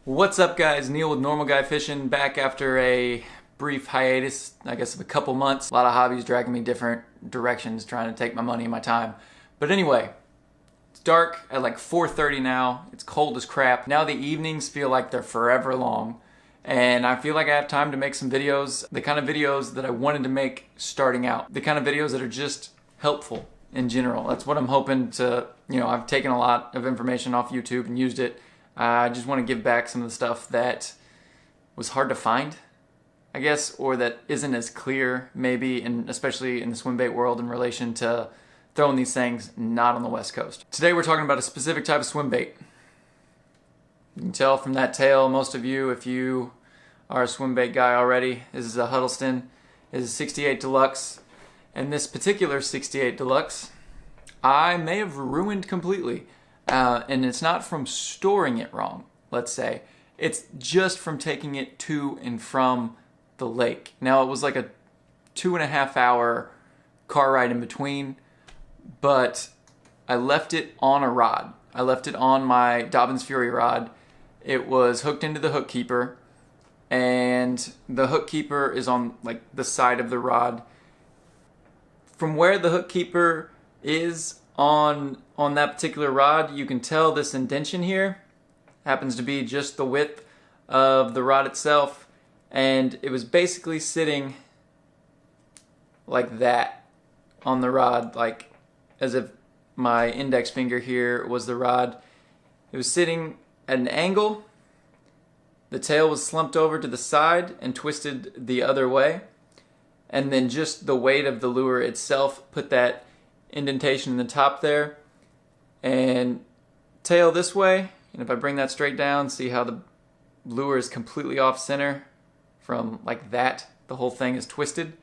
What's up, guys? Neil with Normal Guy Fishing, back after a brief hiatus, I guess of a couple months. A lot of hobbies dragging me different directions, trying to take my money and my time. But anyway, it's dark at like 4:30 now. It's cold as crap. Now the evenings feel like they're forever long. And I feel like I have time to make some videos, the kind of videos that I wanted to make starting out. The kind of videos that are just helpful in general. That's what I'm hoping to, I've taken a lot of information off YouTube and used it. I just want to give back some of the stuff that was hard to find, I guess, or that isn't as clear maybe, and especially in the swim bait world in relation to throwing these things not on the West Coast. Today we're talking about a specific type of swim bait. You can tell from that tail, most of you, if you are a swim bait guy already, this is a Huddleston. This is a 68 Deluxe, and this particular 68 Deluxe I may have ruined completely. And it's not from storing it wrong, let's say. It's just from taking it to and from the lake. Now, it was like a 2.5 hour car ride in between, but I left it on a rod. I left it on my Dobbins Fury rod. It was hooked into the hook keeper, and the hook keeper is on like the side of the rod. From where the hook keeper is on that particular rod, you can tell this indentation here happens to be just the width of the rod itself, and it was basically sitting like that on the rod, like as if my index finger here was the rod. It was sitting at an angle. The tail was slumped over to the side and twisted the other way, and then just the weight of the lure itself put that indentation in the top there. And tail this way, and if I bring that straight down, see how the lure is completely off center from like that. The whole thing is twisted.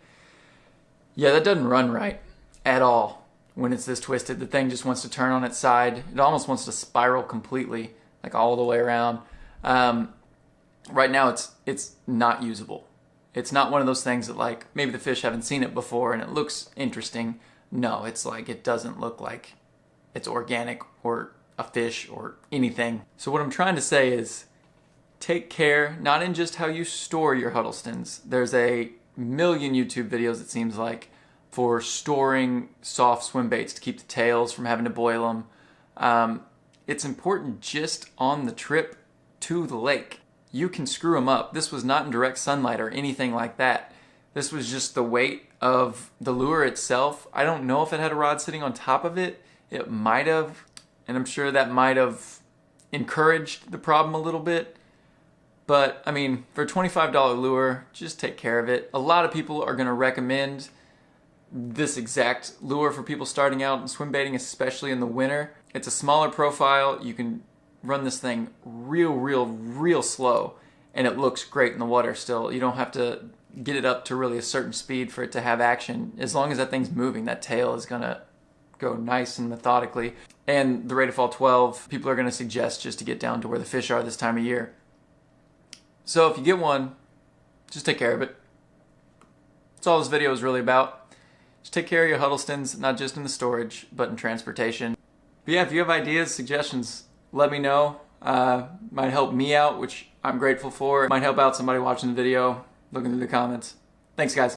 Yeah, that doesn't run right at all when it's this twisted. The thing just wants to turn on its side. It almost wants to spiral completely, like all the way around. Right now it's not usable. It's not one of those things that, like, maybe the fish haven't seen it before and it looks interesting. No, it's like it doesn't look like it's organic or a fish or anything. So what I'm trying to say is take care, not in just how you store your Huddlestons. There's a million YouTube videos, it seems like, for storing soft swim baits to keep the tails from having to boil them. It's important just on the trip to the lake. You can screw them up. This was not in direct sunlight or anything like that. This was just the weight of the lure itself. I don't know if it had a rod sitting on top of it. It might have, and I'm sure that might have encouraged the problem a little bit. But, I mean, for a $25 lure, just take care of it. A lot of people are going to recommend this exact lure for people starting out in swim baiting, especially in the winter. It's a smaller profile. You can run this thing real slow, and it looks great in the water still. You don't have to get it up to really a certain speed for it to have action. As long as that thing's moving, that tail is gonna go nice and methodically. And the rate of fall 12, people are gonna suggest just to get down to where the fish are this time of year. So if you get one, just take care of it. That's all this video is really about. Just take care of your Huddlestons, not just in the storage, but in transportation. But yeah, if you have ideas, suggestions, let me know. Might help me out, which I'm grateful for. Might help out somebody watching the video, looking through the comments. Thanks, guys.